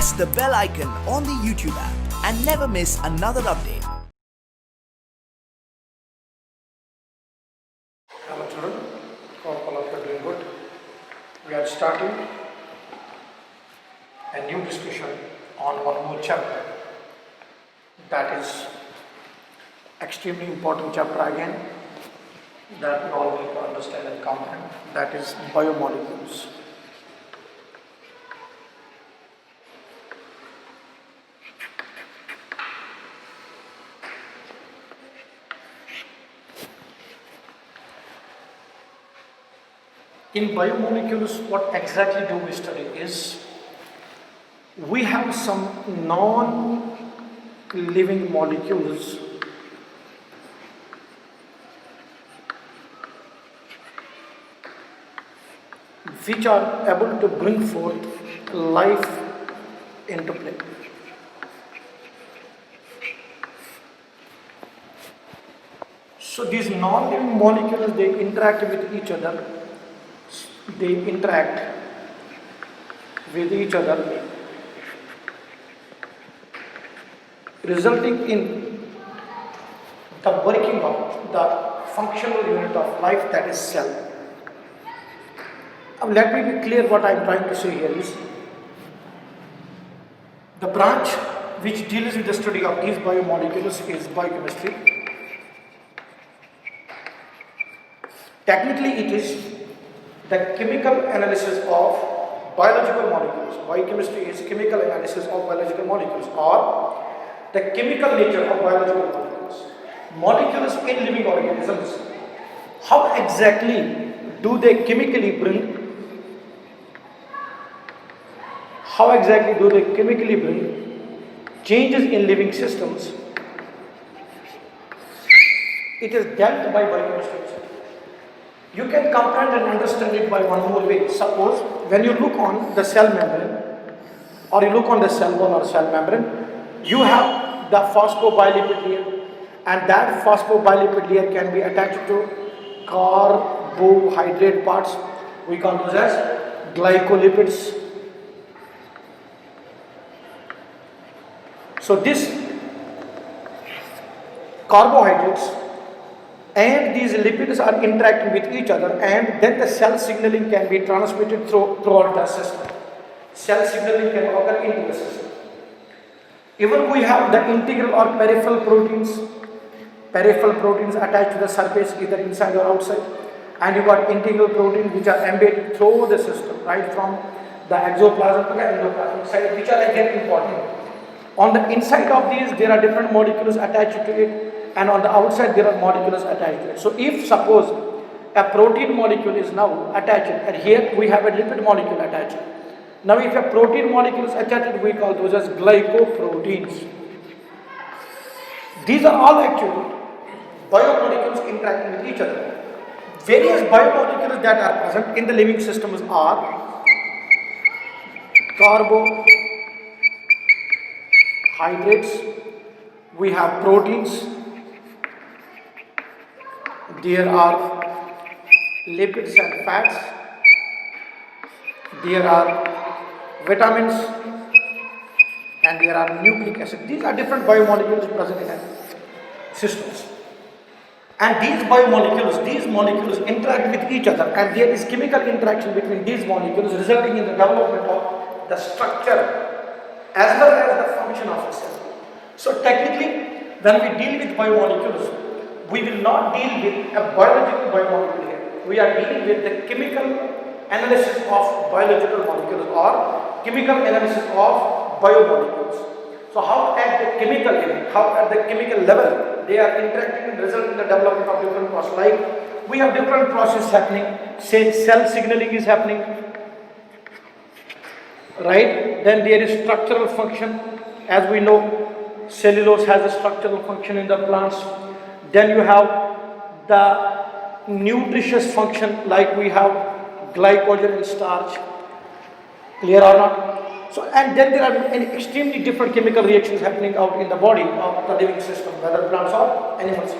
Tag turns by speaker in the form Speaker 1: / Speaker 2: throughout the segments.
Speaker 1: press the bell icon on the YouTube app and never miss another update.
Speaker 2: Hello children, hope all of you are doing good. We are starting a new discussion on one more chapter. That is extremely important chapter again that we all need to understand and comprehend. That is biomolecules. In biomolecules, what exactly do we study is we have some non-living molecules which are able to bring forth life into play. So these non-living molecules, they interact with each other. They interact with each other, resulting in the working of the functional unit of life, that is cell. Now let me be clear what I am trying to say here is the branch which deals with the study of these biomolecules is biochemistry. Technically it is the chemical analysis of biological molecules. Biochemistry is chemical analysis of biological molecules, or the chemical nature of biological molecules. Molecules in living organisms, how exactly do they chemically bring changes in living systems? It is dealt by biochemistry. You can comprehend and understand it by one more way. Suppose when you look on the cell membrane, or you look on the cell wall or cell membrane, you have the phosphobilipid layer, and that phosphobilipid layer can be attached to carbohydrate parts. We call those as glycolipids. So this carbohydrates and these lipids are interacting with each other, and then the cell signaling can be transmitted throughout the system. Cell signaling can occur into the system. Even we have the integral or peripheral proteins attached to the surface, either inside or outside, and you got integral proteins which are embedded through the system, right from the exoplasm to the endoplasmic side, which are again important. On the inside of these, there are different molecules attached to it, and on the outside there are molecules attached to it. So if suppose a protein molecule is now attached, and here we have a lipid molecule attached. Now if a protein molecule is attached, we call those as glycoproteins. These are all actually biomolecules interacting with each other. Various biomolecules that are present in the living systems are carbohydrates, we have proteins, there are lipids and fats, there are vitamins, and there are nucleic acids. These are different biomolecules present in systems. And these molecules interact with each other, and there is chemical interaction between these molecules, resulting in the development of the structure as well as the function of a cell. So technically, when we deal with biomolecules, we will not deal with a biological biomolecule here. We are dealing with the chemical analysis of biological molecules, or chemical analysis of biomolecules. So how at the chemical level they are interacting and resulting in the development of different processes. Like we have different processes happening. Say cell signaling is happening, right? Then there is structural function. As we know, cellulose has a structural function in the plants. Then you have the nutritious function, like we have glycogen and starch. Clear or not? So, and then there are extremely different chemical reactions happening out in the body of the living system, whether plants or animals.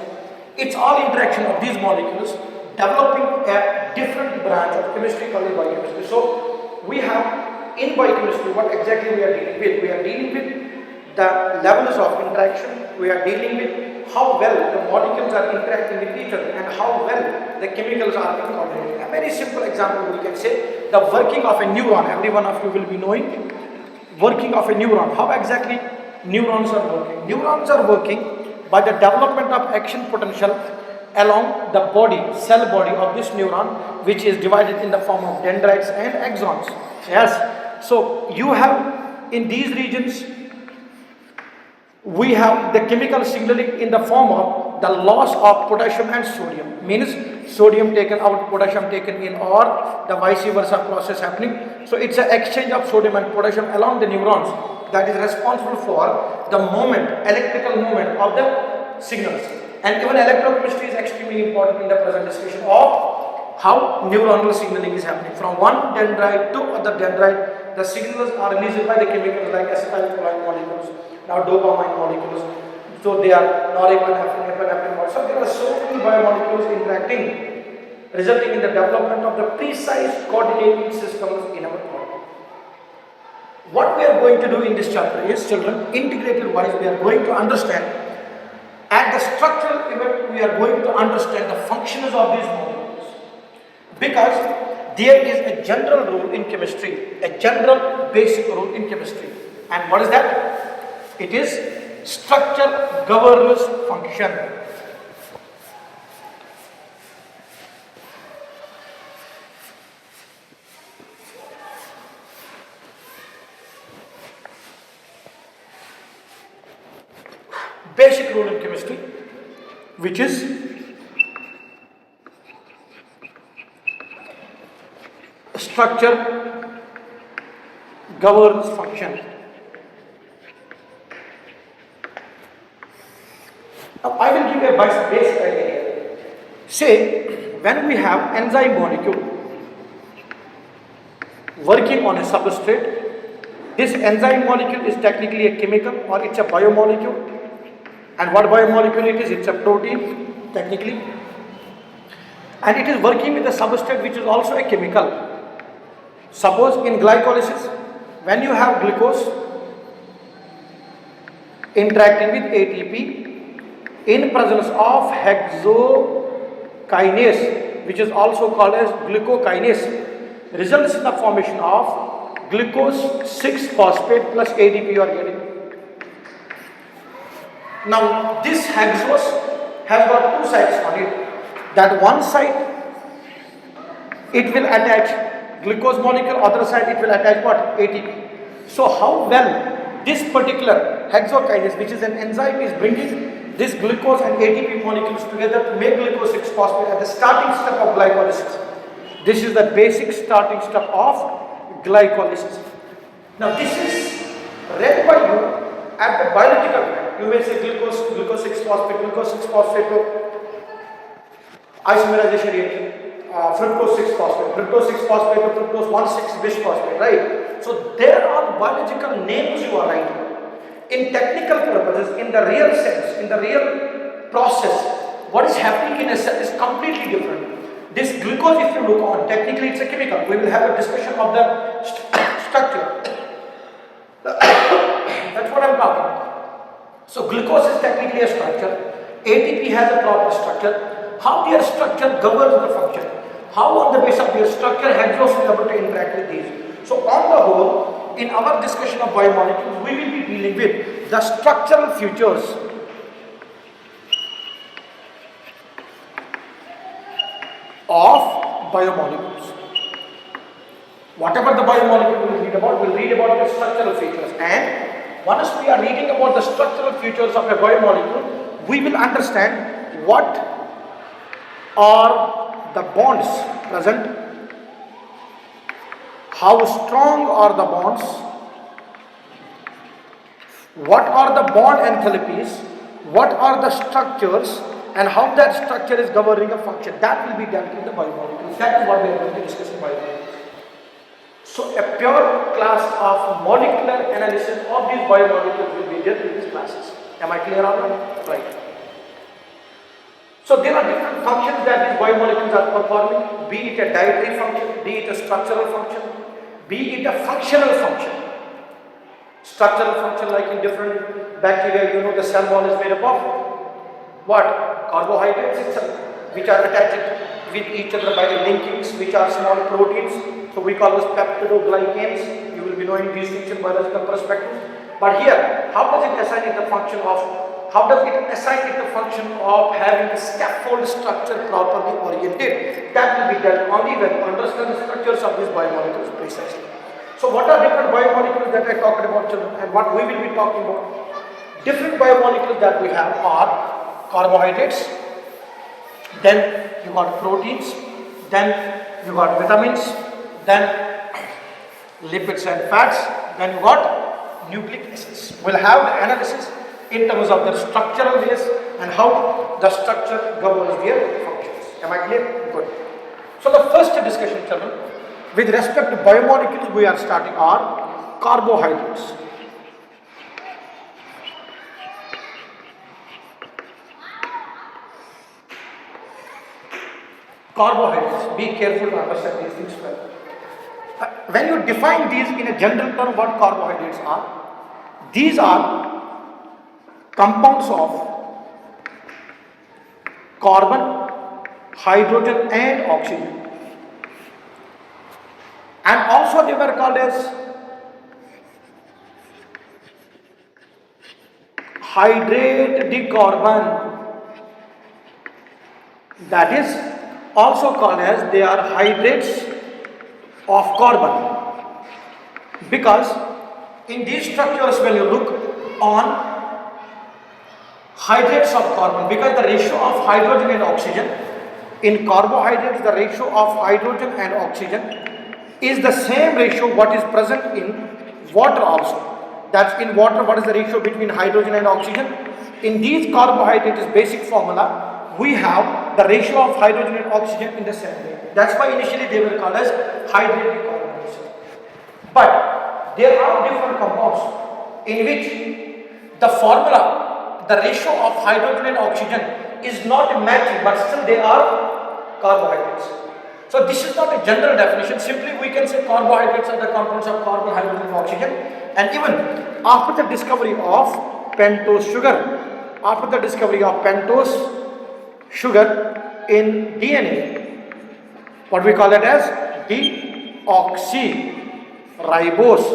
Speaker 2: It's all interaction of these molecules developing a different branch of chemistry called biochemistry. So we have in biochemistry, what exactly we are dealing with? We are dealing with the levels of interaction. We are dealing with how well the molecules are interacting with each other and how well the chemicals are being coordinated. A very simple example we can say the working of a neuron. Every one of you will be knowing working of a neuron. How exactly neurons are working? Neurons are working by the development of action potential along the body, cell body of this neuron, which is divided in the form of dendrites and axons. Yes. So you have in these regions we have the chemical signaling in the form of the loss of potassium and sodium, means sodium taken out, potassium taken in, or the vice versa process happening. So it's an exchange of sodium and potassium along the neurons that is responsible for the movement, electrical movement of the signals. And even electrochemistry is extremely important in the present discussion of how neuronal signaling is happening. From one dendrite to other dendrite, the signals are released by the chemicals like acetylcholine molecules, now dopamine molecules. So they are norepinephrine, epinephrine. So there are so many biomolecules interacting, resulting in the development of the precise coordinating systems in our body. What we are going to do in this chapter is, children, integrated wise, we are going to understand at the structural level, we are going to understand the functions of these molecules. Because there is a general rule in chemistry, a general basic rule in chemistry. And what is that? It is structure governs function. Basic rule in chemistry, which is structure governs function. Now I will give a basic idea here. Say, when we have enzyme molecule working on a substrate, this enzyme molecule is technically a chemical or it's a biomolecule. And what biomolecule it is? It's a protein, technically. And it is working with a substrate which is also a chemical. Suppose in glycolysis, when you have glucose interacting with ATP in presence of hexokinase, which is also called as glucokinase, results in the formation of glucose 6-phosphate plus ADP you are getting. Now this hexose has got two sides on it. That one side it will attach glucose molecule, other side it will attach what? ATP. So how well this particular hexokinase, which is an enzyme, is bringing this glucose and ATP molecules together to make glucose 6-phosphate at the starting step of glycolysis. This is the basic starting step of glycolysis. Now this is read by you at the biological time. You may say glucose 6-phosphate isomerization reaction, fructose 6-phosphate, fructose 6-phosphate to fructose 1,6-bisphosphate, right? So there are biological names you are writing. In technical purposes, in the real sense, in the real process, what is happening in a cell is completely different. This glucose, if you look on, technically it's a chemical. We will have a discussion of the structure. That's what I'm talking about. So glucose is technically a structure. ATP has a proper structure. How their structure governs the function. How on the basis of their structure hexose is able to interact with these. So on the whole, in our discussion of biomolecules, we will be dealing with the structural features of biomolecules. Whatever the biomolecule we will read about the structural features. And once we are reading about the structural features of a biomolecule, we will understand what are the bonds present, how strong are the bonds, what are the bond enthalpies, what are the structures, and how that structure is governing a function. That will be dealt in the biomolecules. That is what we are going to discuss in biomolecules. So a pure class of molecular analysis of these biomolecules will be dealt in these classes. Am I clear on that? Right. So there are different functions that these biomolecules are performing, be it a dietary function, be it a structural function, be it a functional function, structural function like in different bacteria, you know the cell wall is made up of what? Carbohydrates itself, which are attached with each other by linkings, which are small proteins. So we call this peptidoglycans. You will be knowing these things in biological perspective. But here, how does it assign it the function of? How does it assign it the function of having the scaffold structure properly oriented? That will be done only when you understand the structures of these biomolecules precisely. So what are different biomolecules that I talked about, children, and what we will be talking about? Different biomolecules that we have are carbohydrates, then you got proteins, then you got vitamins, then lipids and fats, then you got nucleic acids. We'll have the analysis in terms of their structural base and how the structure governs their functions. Am I clear? Good. So the first discussion, children, with respect to biomolecules we are starting are carbohydrates. Carbohydrates, be careful to understand these things well. When you define these in a general term, what carbohydrates are? These are compounds of carbon, hydrogen and oxygen. And also they were called as hydrate de carbon. That is also called as they are hydrates of carbon, because in these structures when you look on hydrates of carbon, because the ratio of hydrogen and oxygen in carbohydrates, the ratio of hydrogen and oxygen is the same ratio what is present in water also. That's in water, what is the ratio between hydrogen and oxygen? In these carbohydrates basic formula, we have the ratio of hydrogen and oxygen in the same way. That's why initially they were called as hydrate carbohydrates. But there are different compounds in which the formula, the ratio of hydrogen and oxygen is not matching, but still they are carbohydrates. So this is not a general definition. Simply we can say carbohydrates are the compounds of carbon, hydrogen and oxygen. And even after the discovery of pentose sugar, after the discovery of pentose sugar in DNA, what we call it as deoxyribose.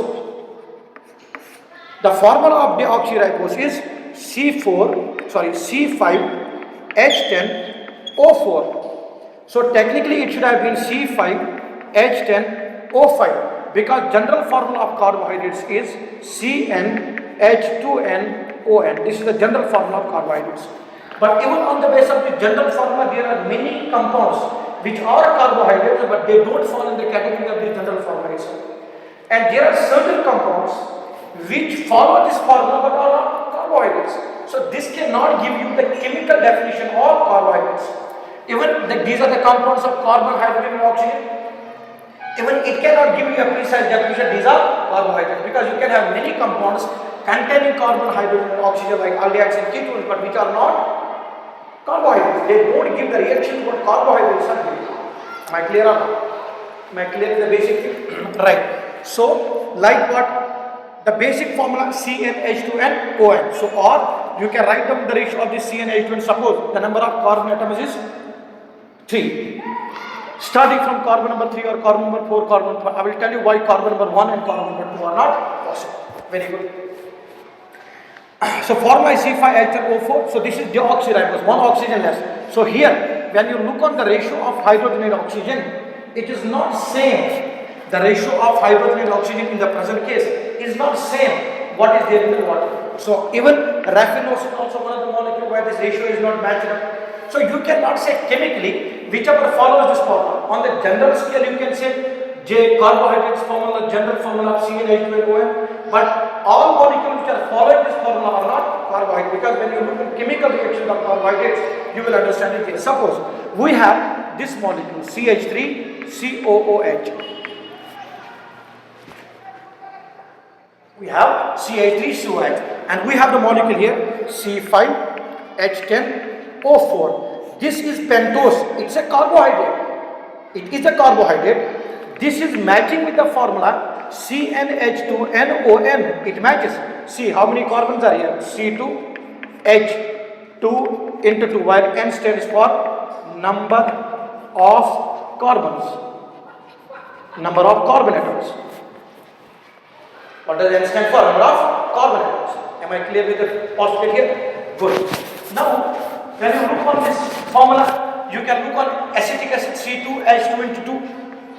Speaker 2: The formula of deoxyribose is C5H10O4. So technically it should have been C5H10O5, because general formula of carbohydrates is CnH2nOn. This is the general formula of carbohydrates. But even on the basis of the general formula, there are many compounds which are carbohydrates, but they don't fall in the category of the general formula itself. And there are certain compounds which follow this formula but are not carbohydrates. So this cannot give you the chemical definition of carbohydrates. Even these are the compounds of carbon, hydrogen and oxygen. Even it cannot give you a precise definition, these are carbohydrates, because you can have many compounds containing carbon, hydrogen and oxygen like aldehydes and ketones, but which are not carbohydrates. They don't give the reaction what carbohydrates are giving. Am I clear or not? Am I clear with the basic thing? Right. So, like what? The basic formula CnH2nOn. So, or you can write down the ratio of this CnH2n. Suppose the number of carbon atoms is 3. Starting from carbon number 3 or carbon number 4, carbon number 5. I will tell you why carbon number 1 and carbon number 2 are not possible. Very good. So formula is C5H10O4. So this is deoxyribose, one oxygen less. So here, when you look on the ratio of hydrogen and oxygen, it is not same. The ratio of hydrogen and oxygen in the present case is not same what is there in the water. So even raffinose is also one of the molecules where this ratio is not matched up. So you cannot say chemically whichever follows this formula. On the general scale you can say J carbohydrates formula, general formula of CnH2nOn, but all molecules which are following this formula are not carbohydrates, because when you look at chemical reactions of carbohydrates, you will understand it here. Suppose we have this molecule CH3COOH. We have CH3COOH, and we have the molecule here C5H10O4. This is pentose. It's a carbohydrate. It is a carbohydrate, This is matching with the formula CnH2nOn. It matches. See how many carbons are here? C2H2 into 2, where N stands for number of carbons, number of carbon atoms. What does N stand for? Number of carbon atoms. Am I clear with the postulate here? Good. Now, when you look on this formula, you can look on acetic acid C2H2 into 2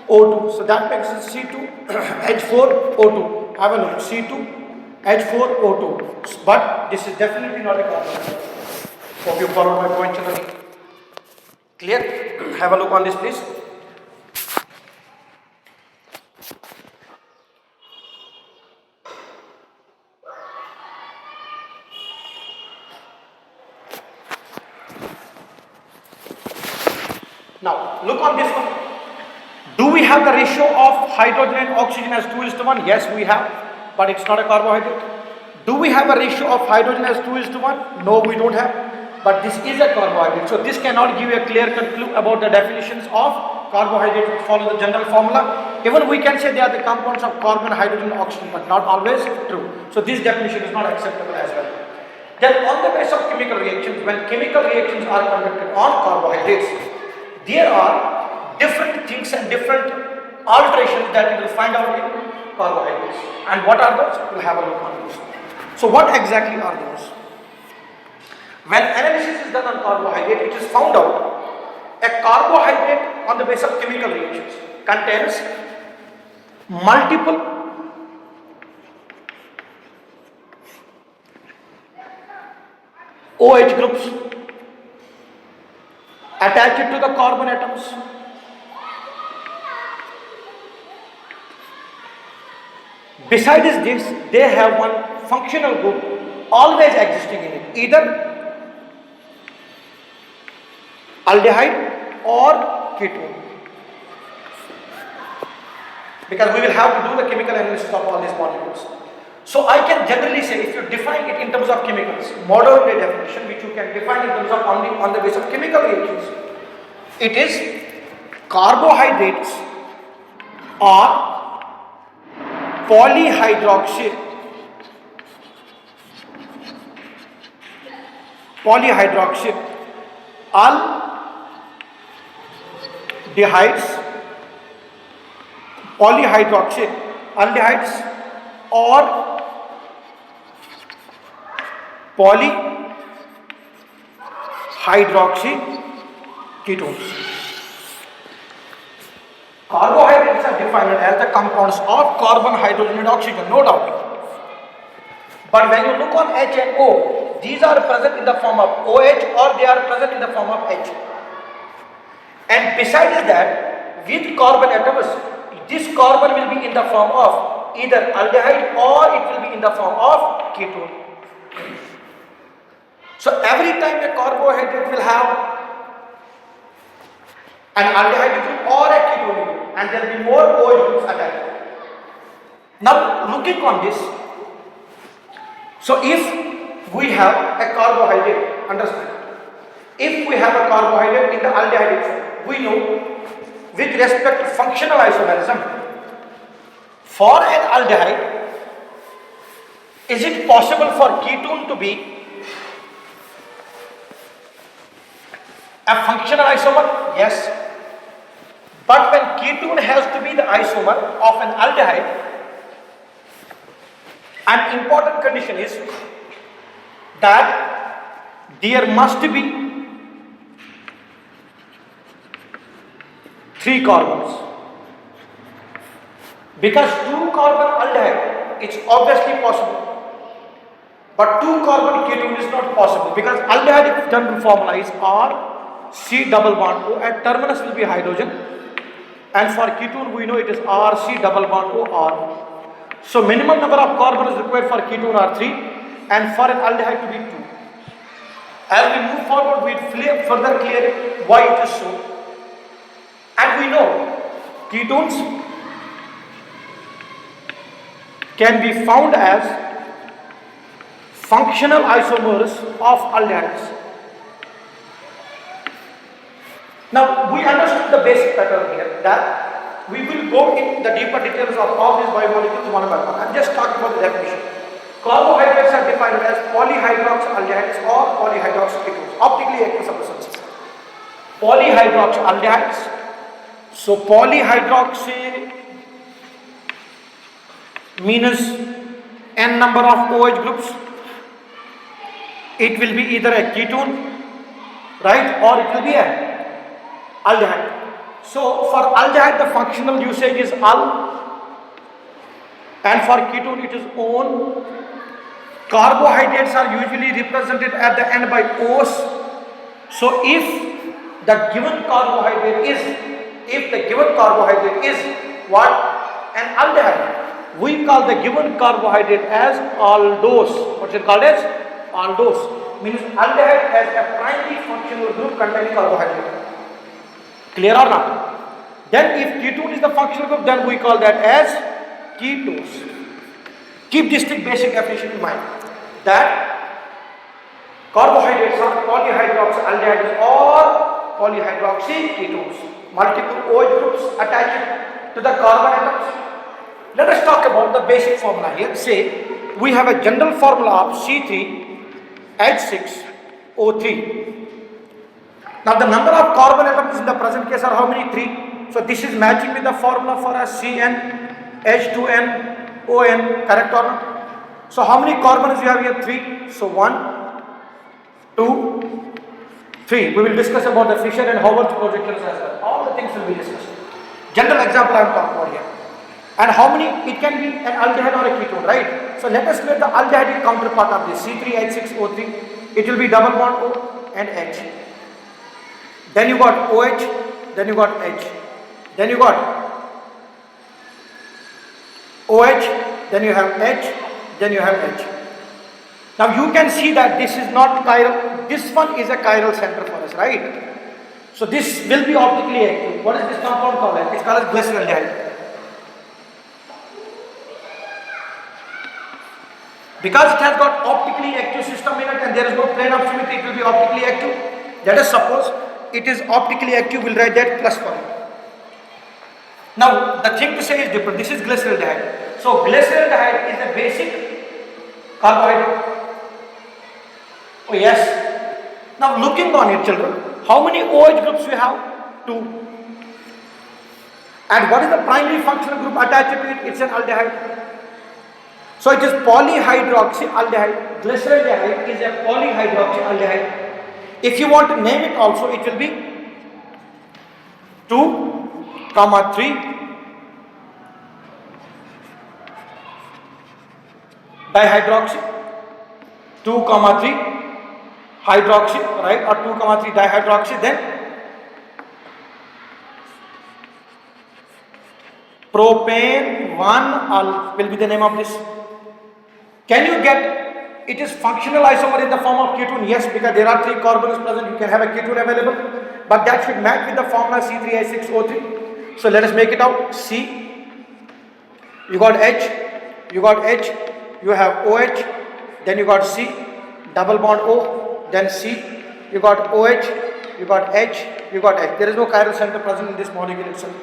Speaker 2: O2. So that makes it C2H4O2. Have a look. C2H4O2. But this is definitely not a carbon atom. Hope you followed my point, children. Clear? Have a look on this, please. Now, look on this one. Do we have the ratio of hydrogen and oxygen as 2:1? Yes, we have, but it's not a carbohydrate. Do we have a ratio of hydrogen as 2:1? No, we don't have, but this is a carbohydrate. So, this cannot give you a clear clue about the definitions of carbohydrates which follow the general formula. Even we can say they are the compounds of carbon, hydrogen, and oxygen, but not always true. So, this definition is not acceptable as well. Then, on the basis of chemical reactions, when chemical reactions are conducted on carbohydrates, there are different things and different alterations that you will find out in carbohydrates. And what are those? We'll have a look on those. So what exactly are those? When analysis is done on carbohydrate, it is found out a carbohydrate on the basis of chemical reactions contains multiple OH groups attached to the carbon atoms. Besides this, they have one functional group always existing in it, either aldehyde or ketone. Because we will have to do the chemical analysis of all these molecules. So I can generally say, if you define it in terms of chemicals, modern day definition which you can define in terms of only on the basis of chemical reactions, it is carbohydrates are polyhydroxy aldehydes or polyhydroxy ketones. Carbohydrates are defined as the compounds of carbon, hydrogen and oxygen, no doubt. But when you look on H and O, these are present in the form of OH or they are present in the form of H. And besides that, with carbon atoms, this carbon will be in the form of either aldehyde or it will be in the form of ketone. So every time a carbohydrate will have an aldehyde group or a ketone group, and there will be more OH groups attached. Now looking on this, so if we have a carbohydrate, understand, if we have a carbohydrate in the aldehyde form, we know with respect to functional isomerism, for an aldehyde, is it possible for ketone to be a functional isomer? Yes. But when ketone has to be the isomer of an aldehyde, an important condition is that there must be 3 carbons. Because 2 carbon aldehyde, it's obviously possible. But 2 carbon ketone is not possible, because aldehyde general formula is R C double bond O, at terminus will be hydrogen, and for ketone we know it is R C double bond O R. So minimum number of carbons required for ketone are 3 and for an aldehyde to be 2. As we move forward, we further clear why it is so. And we know ketones can be found as functional isomers of aldehydes. Now we understood the basic pattern here, that we will go in the deeper details of all these biomolecules one by one. I'm just talking about the definition. Carbohydrates are defined as polyhydroxyaldehydes or polyhydroxyketones, optically active substances. Polyhydroxyaldehydes. So polyhydroxy means n number of OH groups. It will be either a ketone, right, or it will be a aldehyde. So for aldehyde the functional usage is al, and for ketone it is on. Carbohydrates are usually represented at the end by O's. So if the given carbohydrate is what? An aldehyde, we call the given carbohydrate as aldose. What's it called as? Aldose. Means aldehyde has a primary functional group containing carbohydrate. Clear or not? Then if ketone is the functional group, then we call that as ketose. Keep this basic definition in mind, that carbohydrates are polyhydroxyaldehydes or polyhydroxyketones, multiple OH groups attached to the carbon atoms. Let us talk about the basic formula here. Say we have a general formula of C3H6O3. Now the number of carbon atoms in the present case are how many? 3. So this is matching with the formula for a CN, H2N, ON, correct or not? So how many carbons you have here? 3. So 1, 2, 3. We will discuss about the Fisher and Howard projections as well. All the things will be discussed. General example I am talking about here. And how many? It can be an aldehyde or a ketone, right? So let us let the aldehyde counterpart of this C3H6O3. It will be double bond O and H. Then you got OH, then you got H. Then you got OH, then you have H, then you have H. Now you can see that this is not chiral, this one is a chiral center for us, right? So this will be optically active. What is this compound called? It's called as glyceraldehyde. Because it has got optically active system in it and there is no plane of symmetry, it will be optically active. Let us suppose it is optically active, we'll write that plus for it. Now the thing to say is different. This is glyceraldehyde. So glyceraldehyde is a basic carbohydrate. Oh yes. Now looking on it, children, how many OH groups we have? 2. And what is the primary functional group attached to it? It's an aldehyde. So it is polyhydroxyaldehyde. Glyceraldehyde is a polyhydroxyaldehyde. If you want to name it also, it will be 2, 3 dihydroxy, 2, 3 hydroxy, right, or 2, 3 dihydroxy, then propane 1 will be the name of this. Can you get it is functional isomer in the form of ketone? Yes, because there are 3 carbons present, you can have a ketone available, but that should match with the formula C3H6O3. So let us make it out. C, you got H, you got H, you have OH, then you got C, double bond O, then C, you got OH, you got H, you got H. There is no chiral center present in this molecule itself.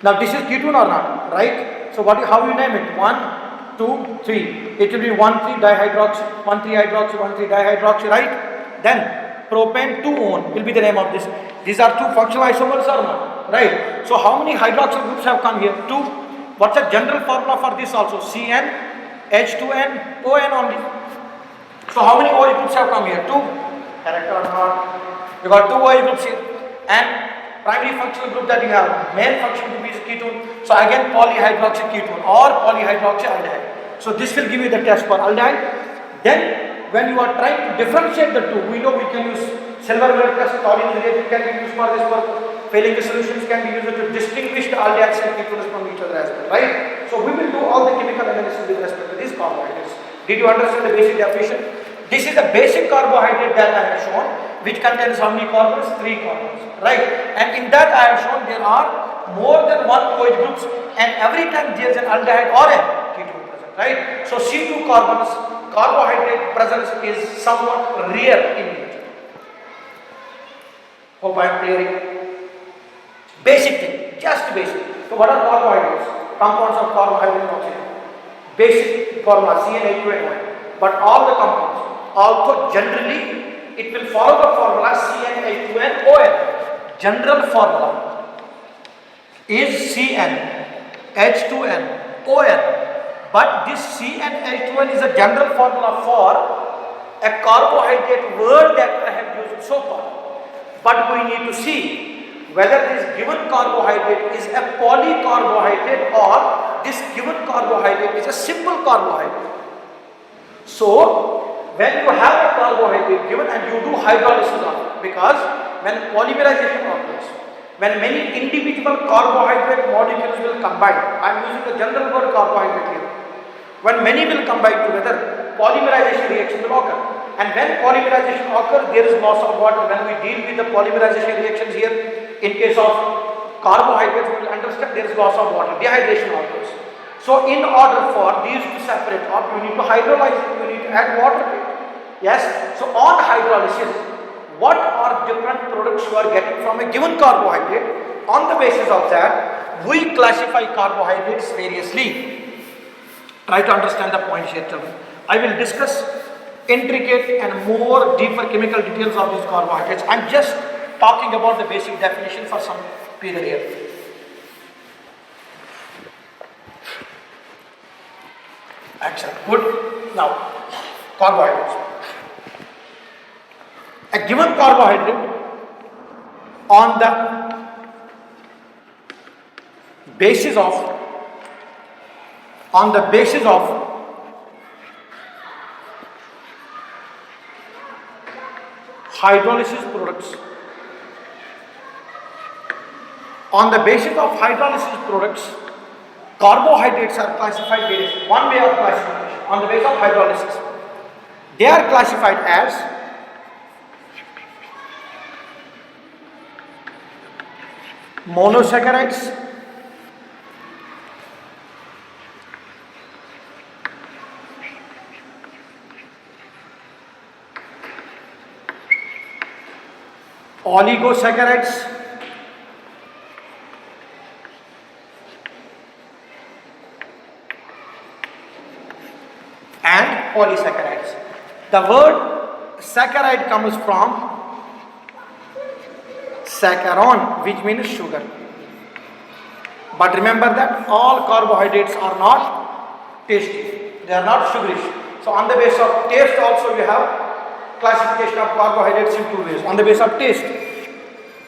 Speaker 2: Now this is ketone or not, right? So how you name it? 1, 2, 3. It will be 1, 3 dihydroxy, 1, 3 hydroxy, 1, 3 dihydroxy, right? Then propane 2-on will be the name of this. These are 2 functional isomers or not, right? So how many hydroxyl groups have come here? 2. What's the general formula for this also? CN, H2N, ON only. So how many OH groups have come here? 2. Correct or not? You got 2 OH groups here. And primary functional group that you have, main functional group is ketone. So again polyhydroxyketone or polyhydroxyaldehyde. So this will give you the test for aldehyde. Then when you are trying to differentiate the two, we know we can use silver blood test, Tollens reagent can be used for this purpose. Failing solutions can be used to distinguish the aldehydes and ketones from each other as well, right? So we will do all the chemical analysis with respect to these carbohydrates. Did you understand the basic definition? This is the basic carbohydrate that I have shown, which contains how many carbons? 3 carbons, right? And in that I have shown there are more than 1 OH groups, and every time there is an aldehyde or a ketone present, right? So C2 carbons, carbohydrate presence is somewhat rare in nature. Hope I am clearing. Basic thing, just basic. So what are carbohydrates? Compounds of carbohydrate oxygen. Basic formula CnH2n. But all the compounds, although generally it will follow the formula CnH2nOn. General formula is CnH2nOn. But this CnH2n is a general formula for a carbohydrate word that I have used so far. But we need to see whether this given carbohydrate is a polycarbohydrate or this given carbohydrate is a simple carbohydrate. So, when you have a carbohydrate given and you do hydrolysis of it, because when polymerization occurs, when many individual carbohydrate molecules will combine, I am using the general word carbohydrate here. When many will combine together, polymerization reaction will occur. And when polymerization occurs, there is loss of water. When we deal with the polymerization reactions here, in case of carbohydrates, we will understand there is loss of water, dehydration occurs. So in order for these to separate up, you need to hydrolyze it, you need to add water to it. Yes, so on hydrolysis, what are different products you are getting from a given carbohydrate? On the basis of that, we classify carbohydrates variously. Try to understand the points here. I will discuss intricate and more deeper chemical details of these carbohydrates. I am just talking about the basic definition for some period here. Excellent. Good. Now, carbohydrates. A given carbohydrate on the basis of hydrolysis products. On the basis of hydrolysis products, carbohydrates are classified variously. One way of classification on the basis of hydrolysis. They are classified as monosaccharides, oligosaccharides, and polysaccharides. The word saccharide comes from saccharon, which means sugar. But remember that all carbohydrates are not tasty, they are not sugarish. So on the basis of taste also we have classification of carbohydrates in two ways. On the basis of taste,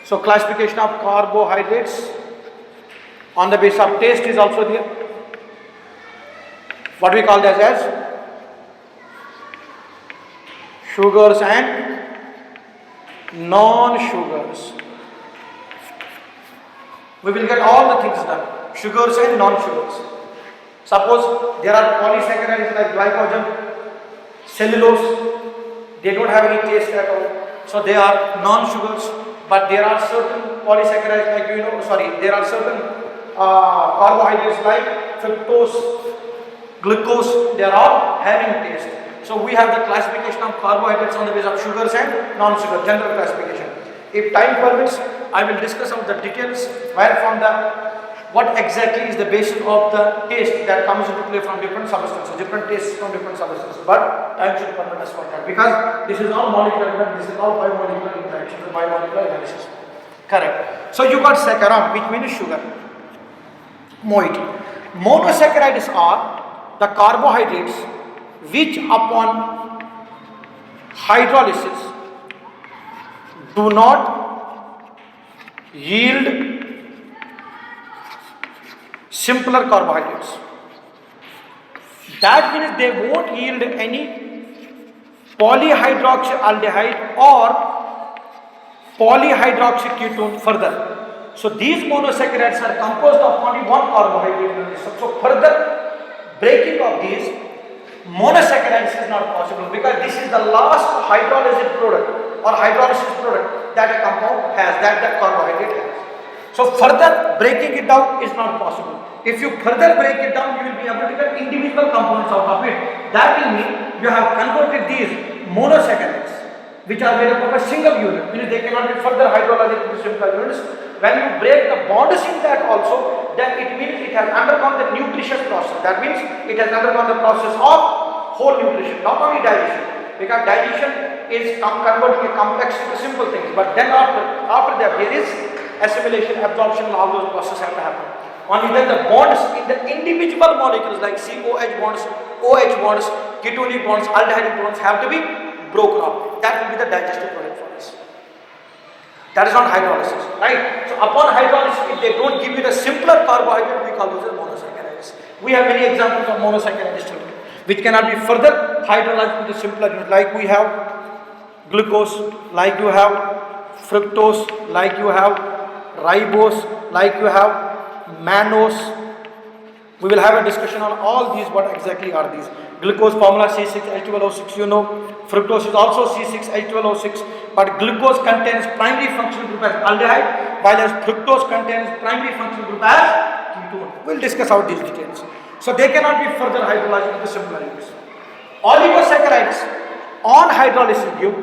Speaker 2: so classification of carbohydrates on the basis of taste is also there. What we call this as sugars and non-sugars. We will get all the things done. Sugars and non-sugars. Suppose there are polysaccharides like glycogen, cellulose. They don't have any taste at all. So they are non-sugars. But there are certain polysaccharides like there are certain carbohydrates like fructose, glucose. They are all having taste. So we have the classification of carbohydrates on the basis of sugars and non-sugar, general classification. If time permits, I will discuss some of the details where from what exactly is the basis of the taste that comes into play from different substances, different tastes from different substances. But time should permit us for that because this is all molecular, this is all biomolecular interaction, biomolecular analysis. Correct. So you got saccharon, which means sugar. Moiety. Monosaccharides are the carbohydrates which upon hydrolysis do not yield simpler carbohydrates. That means they won't yield any polyhydroxyaldehyde or polyhydroxyketone further. So these monosaccharides are composed of only one carbohydrate. So further breaking of these monosaccharides is not possible because this is the last hydrolysis product or hydrolysis product that a compound has, that the carbohydrate has. So further breaking it down is not possible. If you further break it down, you will be able to get individual components out of it. That will mean you have converted these monosaccharides, which are made up of a single unit, meaning they cannot be further hydrolyzed into simpler units. When you break the bonds in that also, then it means it has undergone the nutritious process. That means it has undergone the process of whole nutrition, not only digestion. Because digestion is converting a complex to simple things. But then after that there is assimilation, absorption, and all those processes have to happen. Only then the bonds in the individual molecules like COH bonds, OH bonds, ketonic bonds, aldehyde bonds have to be broken up. That will be the digestive product for us. That is not hydrolysis, right? So upon hydrolysis, if they don't give you the simpler carbohydrate, we call those as monosaccharides. We have many examples of monosaccharides children, which cannot be further hydrolyzed into simpler units. Like we have glucose, like you have fructose, like you have ribose, like you have mannose. We will have a discussion on all these, what exactly are these. Glucose formula C6H12O6, you know. Fructose is also C6H12O6, but glucose contains primary functional group as aldehyde, while as fructose contains primary functional group as ketone. We will discuss out these details. So they cannot be further hydrolyzed into simpler units. Oligosaccharides on hydrolysis give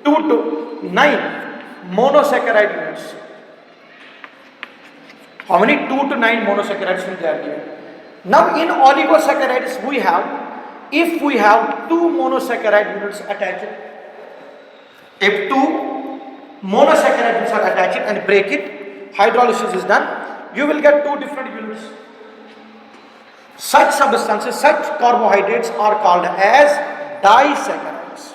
Speaker 2: 2 to 9 monosaccharide units. How many? 2 to 9 monosaccharides they are given. Now in oligosaccharides we have, if we have 2 monosaccharide units attached, if 2 monosaccharide units are attached and break it, hydrolysis is done, you will get 2 different units. Such substances, such carbohydrates are called as disaccharides.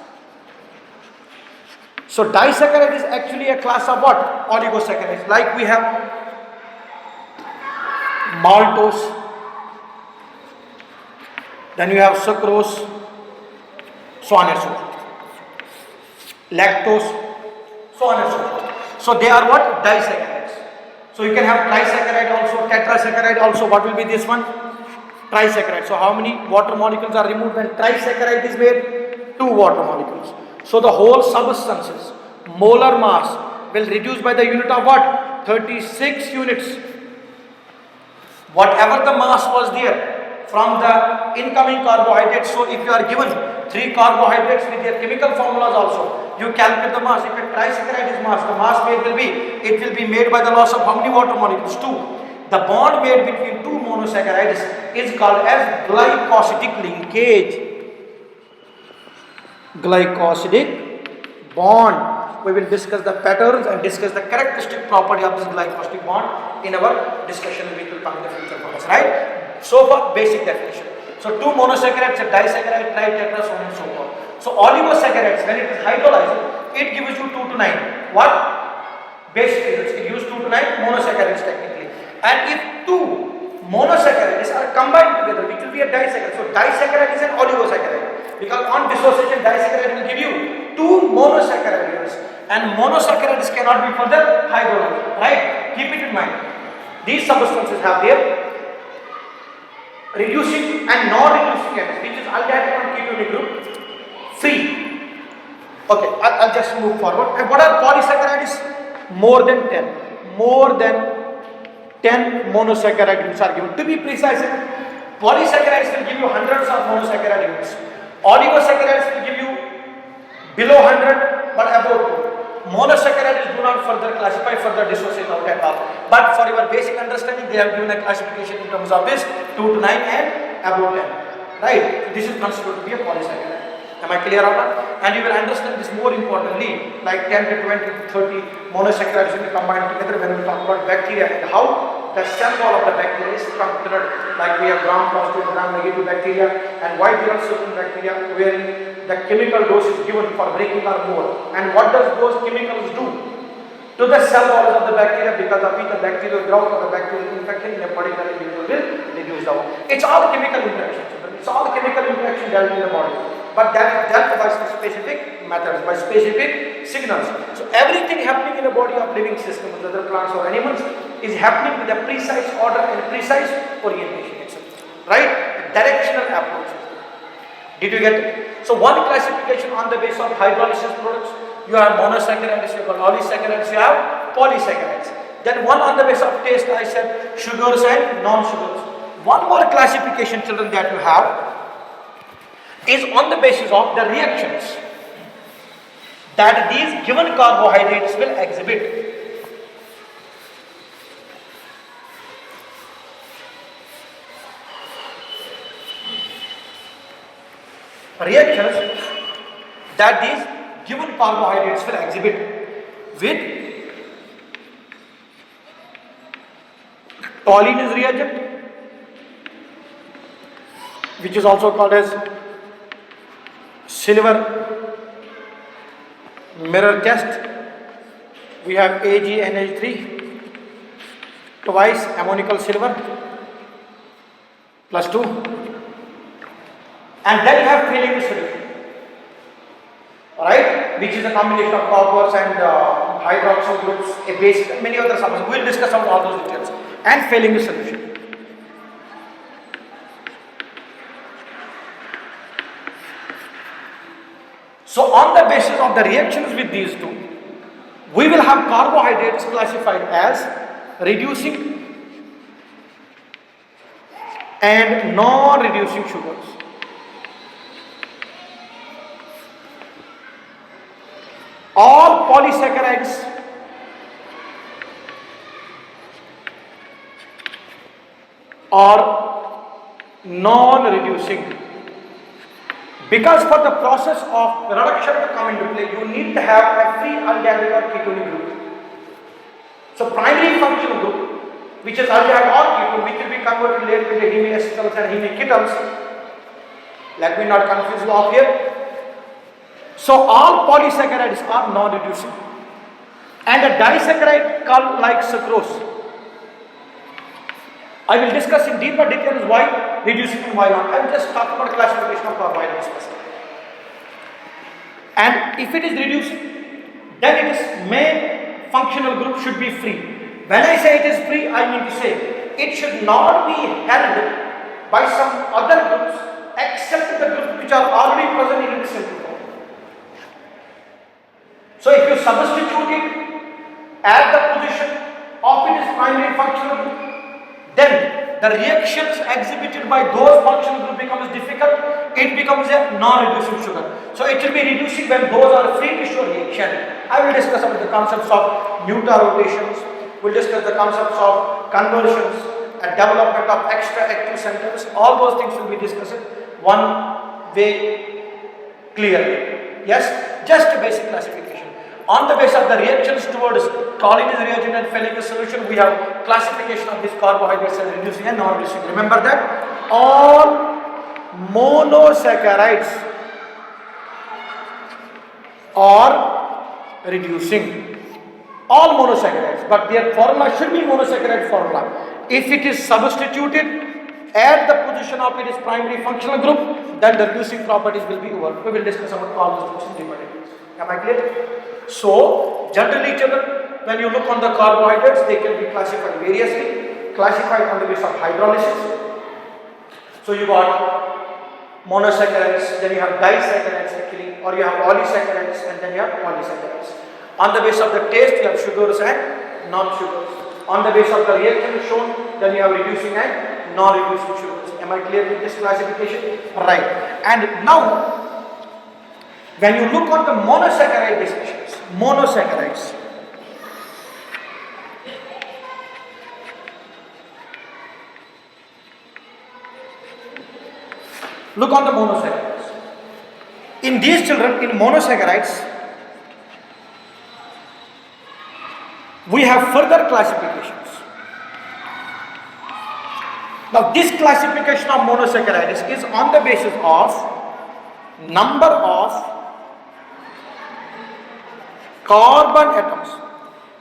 Speaker 2: So disaccharide is actually a class of what? Oligosaccharides. Like we have maltose, then you have sucrose, so on and so forth, lactose, so on and so forth. So they are what? Disaccharides. So you can have trisaccharide also, tetrasaccharide also. What will be this one? Trisaccharide. So how many water molecules are removed when trisaccharide is made? 2 water molecules. So the whole substances molar mass will reduce by the unit of what? 36 units. Whatever the mass was there from the incoming carbohydrates. So if you are given 3 carbohydrates with their chemical formulas also, you calculate the mass. If a trisaccharide is mass, the mass made will be, it will be made by the loss of how many water molecules? 2. The bond made between 2 monosaccharides is called as glycosidic linkage. Glycosidic bond. We will discuss the patterns and discuss the characteristic property of this glycosidic bond in our discussion, which will come in the future for us, right? So far, basic definition. So 2 monosaccharides, a disaccharide, tri, tetra, so on and so forth. So oligosaccharides, when it is hydrolyzed, it gives you 2 to 9. What? Basic units. It gives 2 to 9 monosaccharides technically. And if 2 monosaccharides are combined together, which will be a disaccharide. So disaccharide is an oligosaccharide, because on dissociation, disaccharide will give you 2 monosaccharide units. And monosaccharides cannot be further hydrolyzed, right? Keep it in mind. These substances have their reducing and non-reducing ends, which is aldehyde and ketonic group free. Okay, I'll just move forward. And what are polysaccharides? More than 10. More than 10 monosaccharide units are given. To be precise, polysaccharides will give you hundreds of monosaccharide units. Oligosaccharides will give you below 100 but above 2. Monosaccharides do not further classify, further dissociate out at all. But for your basic understanding, they have given a classification in terms of this 2 to 9 and above 10. Right? This is considered to be a polysaccharide. Am I clear on that? And you will understand this more importantly, like 10 to 20 to 30 monosaccharides will be combined together when we talk about bacteria and how the cell wall of the bacteria is structured. Like we have gram-positive, gram-negative bacteria, and why there are certain bacteria wherein the chemical dose is given for breaking are more. And what does those chemicals do to the cell walls of the bacteria? Because of which the bacterial growth or the bacterial infection in a particular individual will reduce down. It's all chemical interaction. It's all chemical interaction dealt in the body. But that is dealt by specific methods, by specific signals. So everything happening in the body of living systems, whether plants or animals, is happening with a precise order and precise orientation, etc. Right? Directional approach. Did you get it? So one classification on the basis of hydrolysis products, you have monosaccharides, you have polysaccharides, you have polysaccharides. Then one on the basis of taste, I said sugars and non-sugars. One more classification, children, that you have is on the basis of the reactions that these given carbohydrates will exhibit. reactions that these given carbohydrates will exhibit with Pauline's reagent, which is also called as silver mirror test. We have AgNH3 twice ammonical silver plus 2, and then you have failing solution, alright, which is a combination of coppers and hydroxyl groups, a base, many other substances. We will discuss about all those details, and failing the solution. So on the basis of the reactions with these two, we will have carbohydrates classified as reducing and non-reducing sugars. All polysaccharides are non-reducing, because for the process of reduction to come into play, you need to have a free aldehyde or ketone group. So primary functional group, which is aldehyde or ketone, which will be converted later into hemiacetals and hemiketones. Let me not confuse you up here. So all polysaccharides are non-reducing, and a disaccharide called like sucrose, I will discuss in deeper details why reducing and why not. I will just talk about classification of carbohydrates first. And if it is reducing, then its main functional group should be free. When I say it is free, I mean to say it should not be held by some other groups except the groups which are already present in its simple form. So if you substitute it at the position of its primary functional group, then the reactions exhibited by those functional group becomes difficult. It becomes a non-reducing sugar. So it will be reducing when those are free to show reaction. I will discuss about the concepts of Newton rotations. We'll discuss the concepts of conversions and development of extra active centers. All those things will be discussed one way clearly. Yes, just a basic classification. On the basis of the reactions towards Collins reagent and Fehling solution, we have classification of these carbohydrates as reducing and non-reducing. Remember that all monosaccharides are reducing. All monosaccharides, but their formula should be monosaccharide formula. If it is substituted at the position of its primary functional group, then the reducing properties will be over. We will discuss about all those things in deeper details. Am I clear? So, generally, children, when you look on the carbohydrates, they can be classified variously, classified on the basis of hydrolysis. So, you got monosaccharides, then you have disaccharides actually, or you have polysaccharides, and then you have polysaccharides. On the basis of the taste, you have sugars and non-sugars. On the basis of the reaction shown, then you have reducing and non-reducing sugars. Am I clear with this classification? Right. And now, when you look at the monosaccharide discussions, monosaccharides, look on the monosaccharides. In these children, in monosaccharides, we have further classifications. Now, this classification of monosaccharides is on the basis of number of carbon atoms.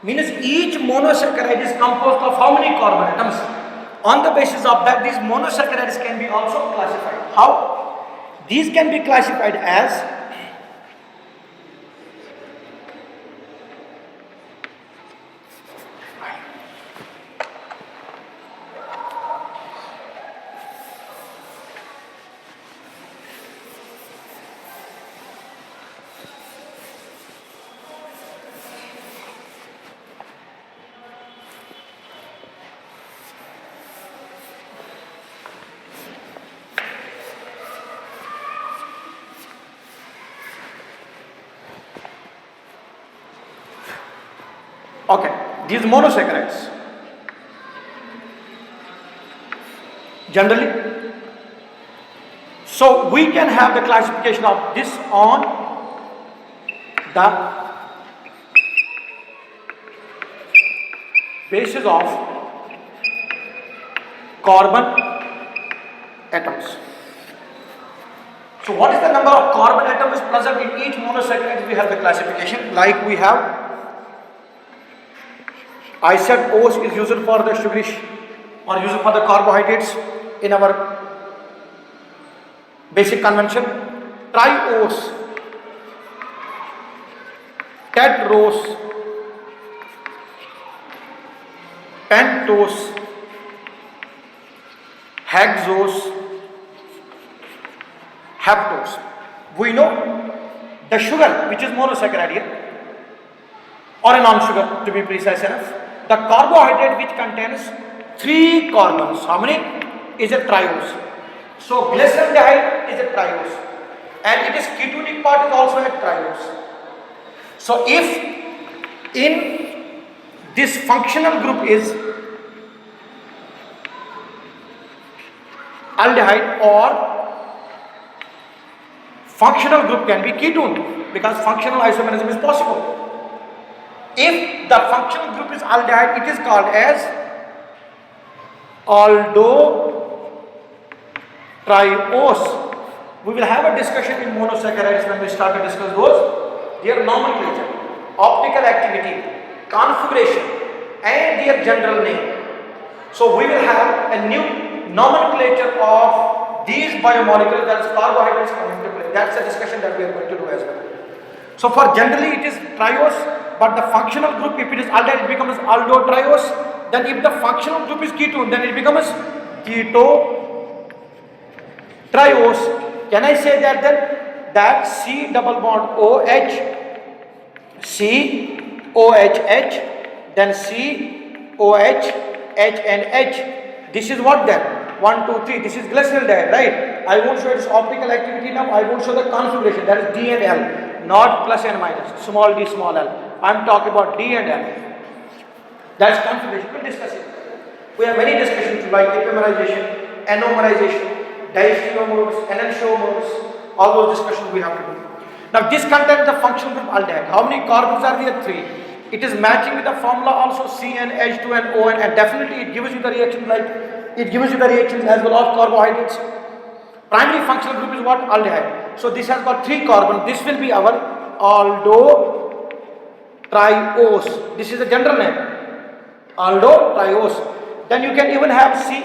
Speaker 2: Means each monosaccharide is composed of how many carbon atoms? On the basis of that, these monosaccharides can be also classified. How? These can be classified as these monosaccharides. Generally, So we can have the classification of this on the basis of carbon atoms. So what is the number of carbon atoms present in each monosaccharide? We have the classification like we have. I said O's is used for the sugarish or used for the carbohydrates in our basic convention. Triose, tetrose, pentose, hexose, heptose. We know the sugar which is monosaccharide here or a non-sugar to be precise enough. The carbohydrate which contains 3 carbons. How many? Is a triose. So glyceraldehyde is a triose and its ketonic part is also a triose. So if in this functional group is aldehyde or functional group can be ketone because functional isomerism is possible. If the functional group is aldehyde, it is called as aldotriose. We will have a discussion in monosaccharides when we start to discuss those. Their nomenclature, optical activity, configuration and their general name. So we will have a new nomenclature of these biomolecules, that is carbohydrates coming into play. That's a discussion that we are going to do as well. So for generally it is triose, but the functional group, if it is aldehyde, it becomes aldotriose. Then if the functional group is ketone, then it becomes ketotriose. Can I say that then? That C double bond OH, C OH H, then C OH H and H. This is what then? 1, 2, 3. This is glyceraldehyde, right? I won't show its optical activity now. I won't show the configuration. That is D and L, not plus and minus. Small d, small l. I am talking about D and L. That is configuration. We'll discuss it. We have many discussions like epimerization, anomerization, diastereomers, enantiomers. All those discussions we have to do. Now this contains the functional group aldehyde. How many carbons are there? 3. It is matching with the formula also CN, H2 and ON, and definitely it gives you the reaction as well of carbohydrates. Primary functional group is what? Aldehyde. So this has got 3 carbons. This will be our aldotriose. This is the general name. Aldotriose. Then you can even have C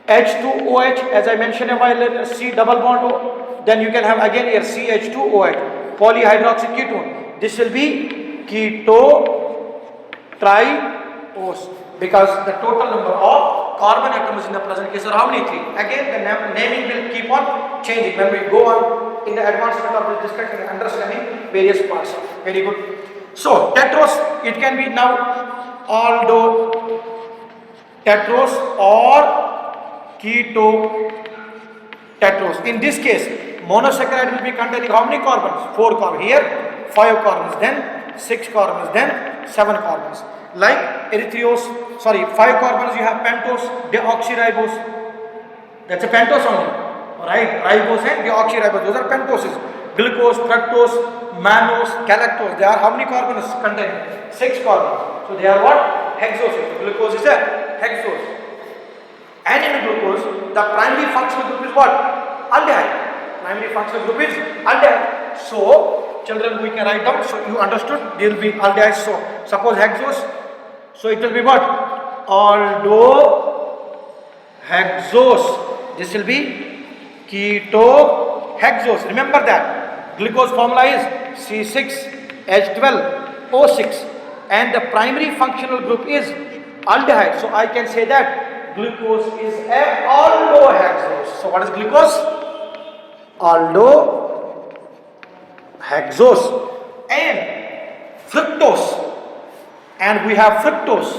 Speaker 2: H2OH, as I mentioned a while earlier, C double bond O. Then you can have again here CH2OH, polyhydroxyketone. This will be ketotriose because the total number of carbon atoms in the present case are how many? 3. Again, the naming will keep on changing when we go on in the advancement of this discussion and understanding various parts. Very good. So tetrose, it can be now aldotetrose or ketotetrose. In this case, monosaccharide will be containing how many carbons? 4 carbons. Here 5 carbons, then 6 carbons, then 7 carbons. Like erythritose, 5 carbons you have pentose, deoxyribose. That's a pentose only. Alright, ribose and deoxyribose. Those are pentoses. Glucose, fructose, mannose, galactose. They are how many carbons contained? 6 carbons. So they are what? Hexoses. Glucose is a hexose. And in glucose, the primary functional group is what? Aldehyde. Primary functional group is aldehyde. So, children, we can write down. So, you understood? There will be aldehyde. So, suppose hexose. So, it will be what? Aldohexose. This will be ketohexose. Remember that. Glucose formula is C6H12O6. And the primary functional group is aldehyde. So, I can say that glucose is a aldohexose. So what is glucose? Aldohexose. And fructose. And we have fructose.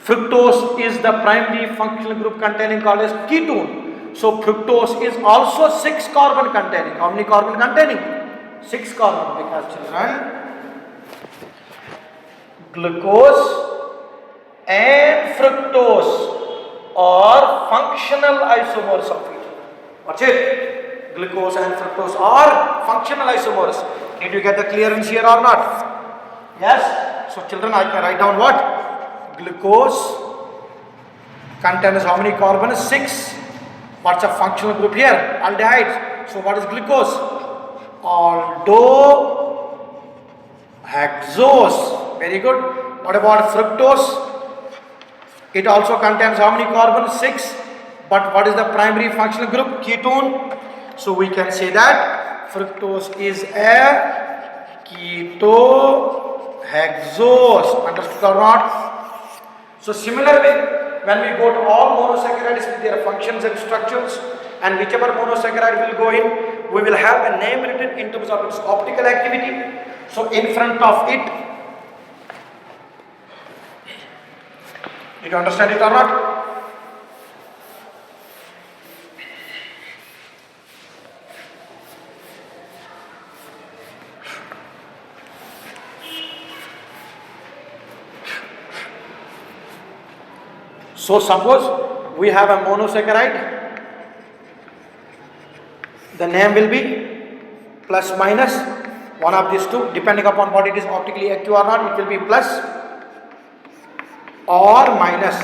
Speaker 2: Fructose is the primary functional group containing called as ketone. So fructose is also 6 carbon containing. How many carbon containing? 6 carbon, because children, glucose and fructose are functional isomers of each other. What's it? Glucose and fructose are functional isomers. Did you get the clearance here or not? Yes. So children, I can write down what? Glucose contains how many carbons? 6. What's a functional group here? Aldehydes. So what is glucose? Aldohexose. Very good. What about fructose? It also contains how many carbons? 6. But what is the primary functional group? Ketone. So we can say that fructose is a ketohexose. Understood or not? So similarly, when we go to all monosaccharides with their functions and structures, and whichever monosaccharide will go in, we will have a name written in terms of its optical activity. So in front of it, did you understand it or not? So suppose we have a monosaccharide, the name will be plus minus one of these two, depending upon what it is optically active or not, it will be plus or minus.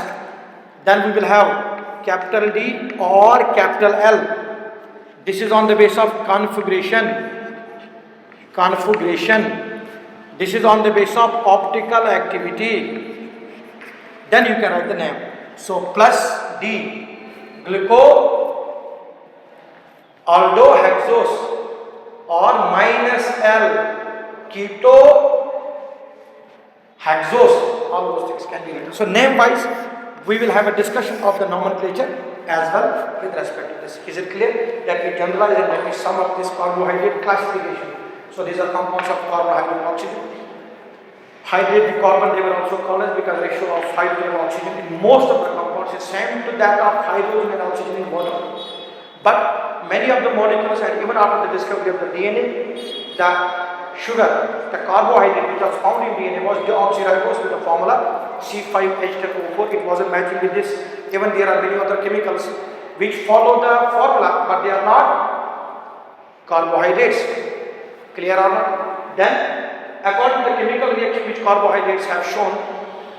Speaker 2: Then we will have capital D or capital L. This is on the basis of configuration. This is on the basis of optical activity. Then you can write the name. So plus D, aldohexose, or minus L, ketohexose. All those things can be written. So name wise, we will have a discussion of the nomenclature as well with respect to this. Is it clear that we generalize and let me sum up this carbohydrate classification? So these are compounds of carbohydrate and oxygen. Hydrate the carbon, they were also called as, because ratio of hydrogen and oxygen in most of the compounds is same to that of hydrogen and oxygen in water. But many of the molecules, and even after the discovery of the DNA, the sugar, the carbohydrate which was found in DNA was deoxyribose with the formula C5H10O4. It wasn't matching with this. Even there are many other chemicals which follow the formula, but they are not carbohydrates. Clear or not? Then, according to the chemical reaction which carbohydrates have shown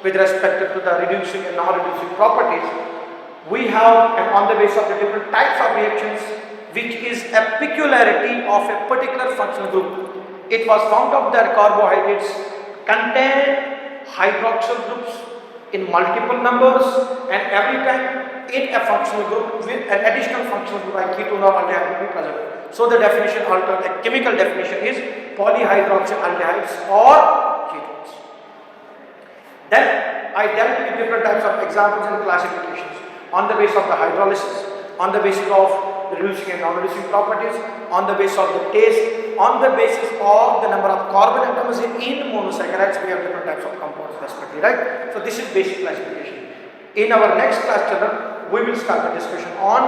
Speaker 2: with respect to the reducing and non-reducing properties, we have, and on the basis of the different types of reactions, which is a peculiarity of a particular functional group. It was found out that carbohydrates contain hydroxyl groups in multiple numbers, and every time in a functional group with an additional functional group like ketone or aldehyde will be present. So the definition, the chemical definition is polyhydroxyaldehydes or ketones. Then I dealt with different types of examples and classifications on the basis of the hydrolysis, on the basis of the reducing and non-reducing properties, on the basis of the taste, on the basis of the number of carbon atoms in monosaccharides. We have different types of compounds respectively, right? So this is basic classification. In our next class, children, we will start the discussion on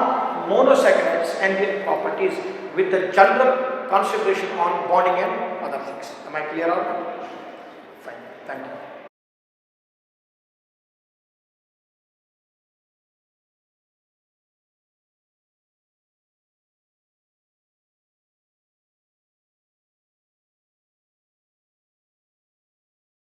Speaker 2: monosaccharides and their properties with the general consideration on bonding and other things. Am I clear or not? Fine. Thank you.